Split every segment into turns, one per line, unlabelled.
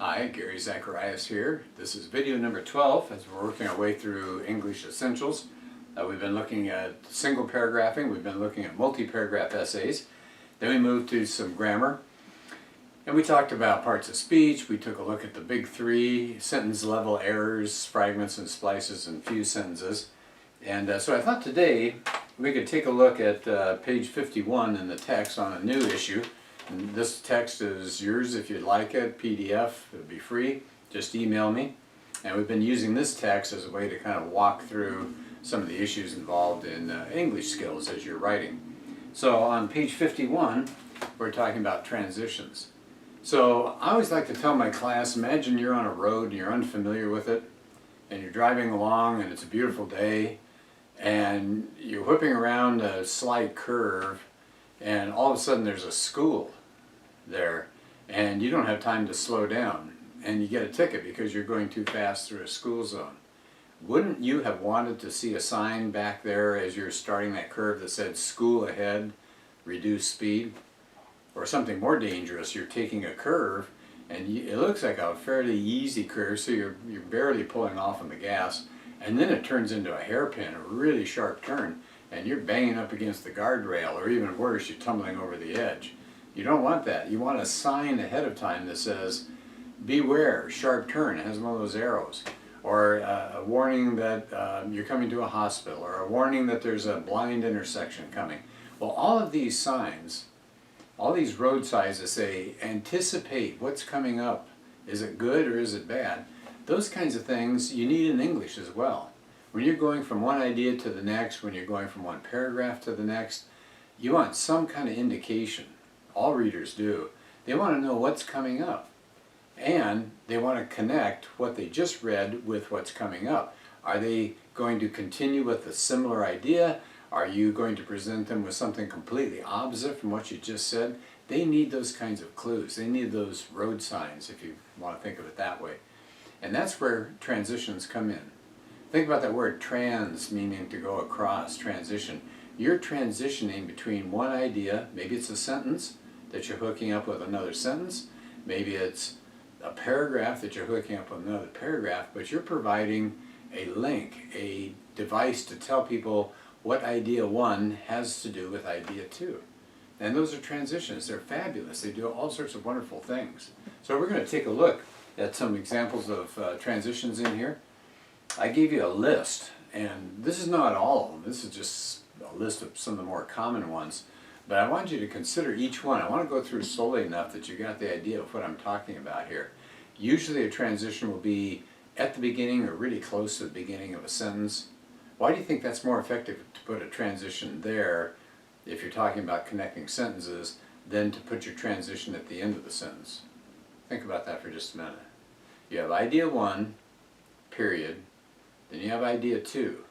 Hi, Gary Zacharias here. This is video number 12 as we're working our way through English Essentials. We've been looking at single paragraphing, we've been looking at multi-paragraph essays. Then we moved to some grammar. And we talked about parts of speech. We took a look at the big three: sentence level errors, fragments and splices, and fused sentences. And so I thought today we could take a look at page 51 in the text on a new issue. And this text is yours if you'd like it, PDF, it would be free. Just email me. And we've been using this text as a way to kind of walk through some of the issues involved in English skills as you're writing. So on page 51, we're talking about transitions. So I always like to tell my class, imagine you're on a road and you're unfamiliar with it, and you're driving along and it's a beautiful day, and you're whipping around a slight curve, and all of a sudden there's a school there, and you don't have time to slow down, and you get a ticket because you're going too fast through a school zone. Wouldn't you have wanted to see a sign back there as you're starting that curve that said "school ahead, reduce speed"? Or something more dangerous, you're taking a curve and it looks like a fairly easy curve, so you're barely pulling off on the gas, and then it turns into a hairpin, a really sharp turn, and you're banging up against the guardrail, or even worse, you're tumbling over the edge. You don't want that. You want a sign ahead of time that says, "Beware, sharp turn." It has one of those arrows. Or a warning that you're coming to a hospital, or a warning that there's a blind intersection coming. Well, all of these signs, all these road signs that say, anticipate what's coming up. Is it good or is it bad? Those kinds of things you need in English as well. When you're going from one idea to the next, when you're going from one paragraph to the next, you want some kind of indication. All readers do. They want to know what's coming up. And they want to connect what they just read with what's coming up. Are they going to continue with a similar idea? Are you going to present them with something completely opposite from what you just said? They need those kinds of clues. They need those road signs, if you want to think of it that way. And that's where transitions come in. Think about that word trans, meaning to go across, transition. You're transitioning between one idea, maybe it's a sentence that you're hooking up with another sentence, maybe it's a paragraph that you're hooking up with another paragraph, but you're providing a link, a device to tell people what idea one has to do with idea two. And those are transitions. They're fabulous. They do all sorts of wonderful things. So we're going to take a look at some examples of transitions in here. I gave you a list, and this is not all of them. This is just a list of some of the more common ones. But I want you to consider each one. I want to go through slowly enough that you got the idea of what I'm talking about here. Usually a transition will be at the beginning or really close to the beginning of a sentence. Why do you think that's more effective to put a transition there if you're talking about connecting sentences than to put your transition at the end of the sentence? Think about that for just a minute. You have idea one, period, then you have idea two,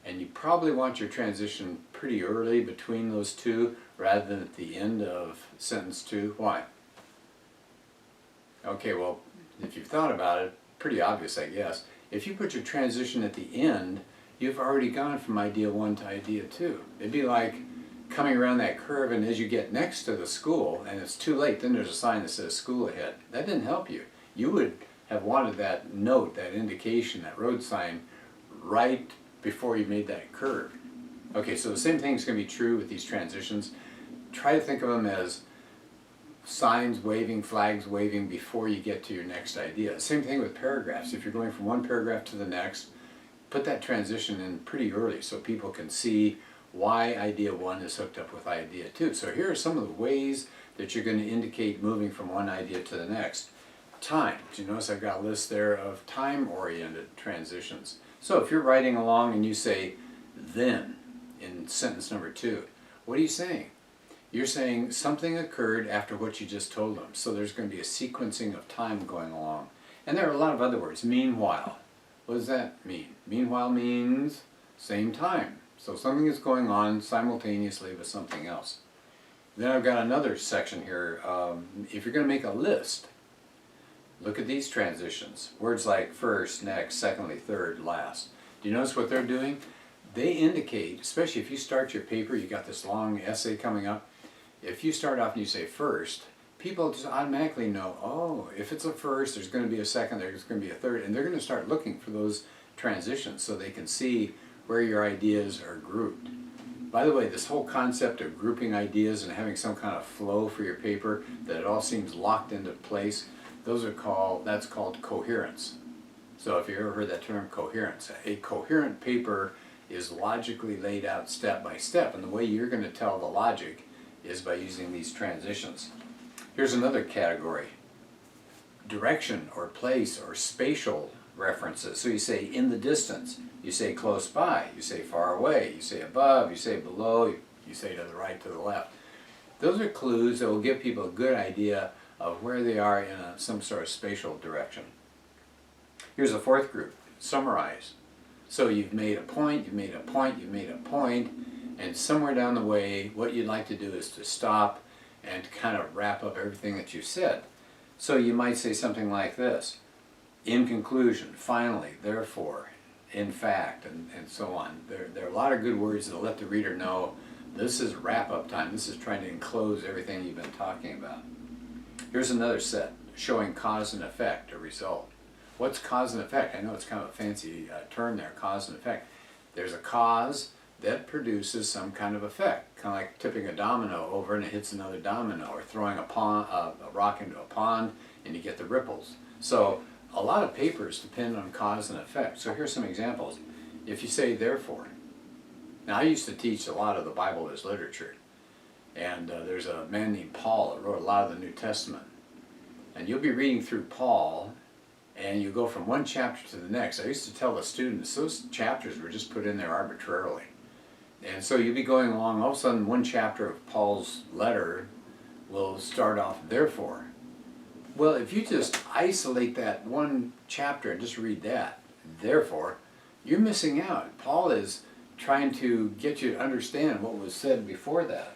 and you probably want your transition pretty early between those two rather than at the end of sentence two. Why? Okay, well, if you've thought about it, pretty obvious, I guess. If you put your transition at the end, you've already gone from idea one to idea two. It'd be like coming around that curve, and as you get next to the school and it's too late, then there's a sign that says "school ahead." That didn't help you. You would have wanted that note, that indication, that road sign right before you made that curve. Okay, so the same thing is going to be true with these transitions. Try to think of them as signs waving, flags waving before you get to your next idea. Same thing with paragraphs. If you're going from one paragraph to the next, put that transition in pretty early so people can see why idea one is hooked up with idea two. So here are some of the ways that you're going to indicate moving from one idea to the next. Time. Do you notice I've got a list there of time-oriented transitions? So if you're writing along and you say "then" in sentence number two, what are you saying? You're saying something occurred after what you just told them. So there's going to be a sequencing of time going along. And there are a lot of other words. Meanwhile. What does that mean? Meanwhile means same time. So something is going on simultaneously with something else. Then I've got another section here. If you're going to make a list, look at these transitions. Words like first, next, secondly, third, last. Do you notice what they're doing? They indicate, especially if you start your paper, you got this long essay coming up. If you start off and you say first, people just automatically know, oh, if it's a first, there's going to be a second, there's going to be a third, and they're going to start looking for those transitions so they can see where your ideas are grouped. By the way, this whole concept of grouping ideas and having some kind of flow for your paper, that it all seems locked into place, that's called coherence. So if you ever heard that term, coherence, a coherent paper is logically laid out step by step, and the way you're going to tell the logic is by using these transitions. Here's another category: direction or place or spatial references. So you say in the distance, you say close by, you say far away, you say above, you say below, you say to the right, to the left. Those are clues that will give people a good idea of where they are in some sort of spatial direction. Here's a fourth group: summarize. So you've made a point, you've made a point, you've made a point, and somewhere down the way, what you'd like to do is to stop and to kind of wrap up everything that you've said. So you might say something like this: in conclusion, finally, therefore, in fact, and so on. There are a lot of good words that let the reader know this is wrap-up time. This is trying to enclose everything you've been talking about. Here's another set: showing cause and effect, a result. What's cause and effect? I know it's kind of a fancy term there, cause and effect. There's a cause that produces some kind of effect, kind of like tipping a domino over and it hits another domino, or throwing a rock into a pond and you get the ripples. So a lot of papers depend on cause and effect. So here's some examples. If you say therefore. Now, I used to teach a lot of the Bible as literature, and there's a man named Paul that wrote a lot of the New Testament. And you'll be reading through Paul, and you go from one chapter to the next. I used to tell the students those chapters were just put in there arbitrarily. And so you'll be going along, all of a sudden one chapter of Paul's letter will start off, therefore. Well, if you just isolate that one chapter and just read that, therefore, you're missing out. Paul is trying to get you to understand what was said before that.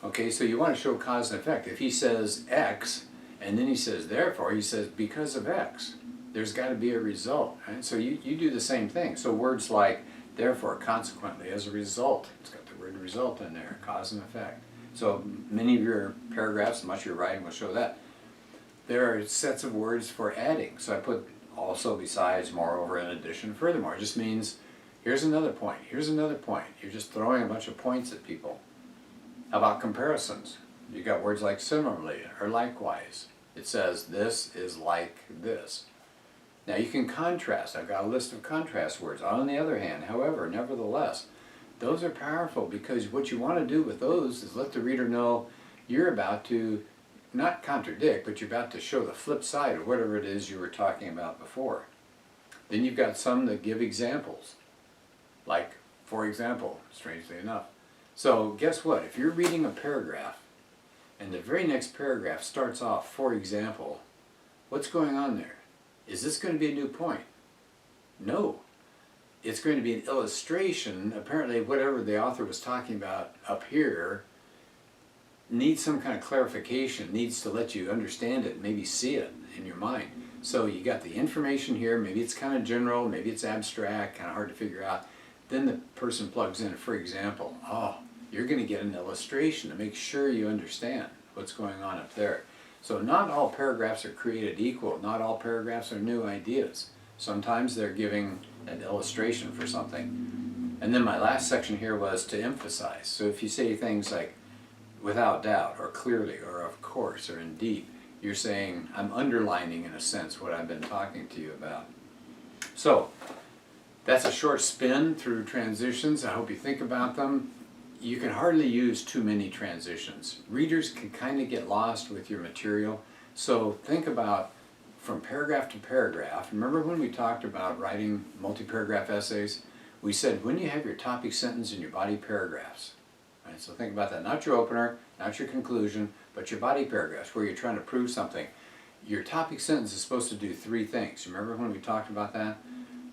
Okay, so you want to show cause and effect. If he says X, and then he says therefore, he says because of X. There's got to be a result. Right? So you do the same thing. So words like therefore, consequently, as a result, it's got the word result in there, cause and effect. So many of your paragraphs, much of your writing will show that. There are sets of words for adding. So I put also, besides, moreover, in addition, furthermore. It just means here's another point, here's another point. You're just throwing a bunch of points at people. How about comparisons? You got words like similarly or likewise. It says this is like this. Now you can contrast. I've got a list of contrast words. On the other hand, however, nevertheless, those are powerful, because what you want to do with those is let the reader know you're about to not contradict, but you're about to show the flip side of whatever it is you were talking about before. Then you've got some that give examples, like, for example, strangely enough. So guess what? If you're reading a paragraph and the very next paragraph starts off, for example, what's going on there? Is this going to be a new point? No. It's going to be an illustration. Apparently whatever the author was talking about up here needs some kind of clarification, needs to let you understand it, maybe see it in your mind. So you got the information here, maybe it's kind of general, maybe it's abstract, kind of hard to figure out. Then the person plugs in, for example, oh, you're going to get an illustration to make sure you understand what's going on up there. So not all paragraphs are created equal. Not all paragraphs are new ideas. Sometimes they're giving an illustration for something. And then my last section here was to emphasize. So if you say things like without doubt, or clearly, or of course, or indeed, you're saying, I'm underlining in a sense what I've been talking to you about. So that's a short spin through transitions. I hope you think about them. You can hardly use too many transitions. Readers can kind of get lost with your material. So think about from paragraph to paragraph. Remember when we talked about writing multi-paragraph essays? We said when you have your topic sentence and your body paragraphs. Right? So think about that. Not your opener, not your conclusion, but your body paragraphs where you're trying to prove something. Your topic sentence is supposed to do three things. Remember when we talked about that?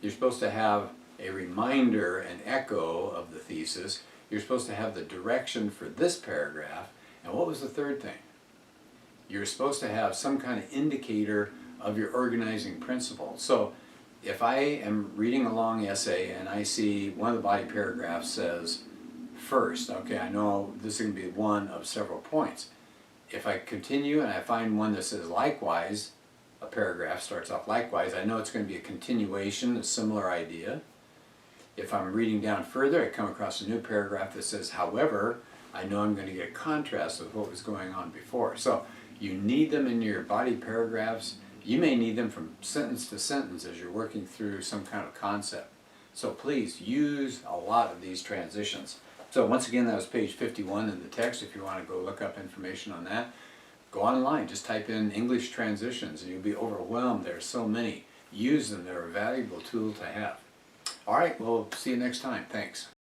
You're supposed to have a reminder, an echo of the thesis. You're supposed to have the direction for this paragraph. And what was the third thing? You're supposed to have some kind of indicator of your organizing principle. So if I am reading a long essay and I see one of the body paragraphs says, first, okay, I know this is going to be one of several points. if I continue and I find one that says likewise, a paragraph starts off likewise, I know it's going to be a continuation, a similar idea. If I'm reading down further, I come across a new paragraph that says however, I know I'm going to get contrast with what was going on before. So you need them in your body paragraphs. You may need them from sentence to sentence as you're working through some kind of concept. So please use a lot of these transitions. So once again, that was page 51 in the text. If you want to go look up information on that, go online, just type in English transitions and you'll be overwhelmed. There are so many. Use them, they're a valuable tool to have. All right, we'll see you next time. Thanks.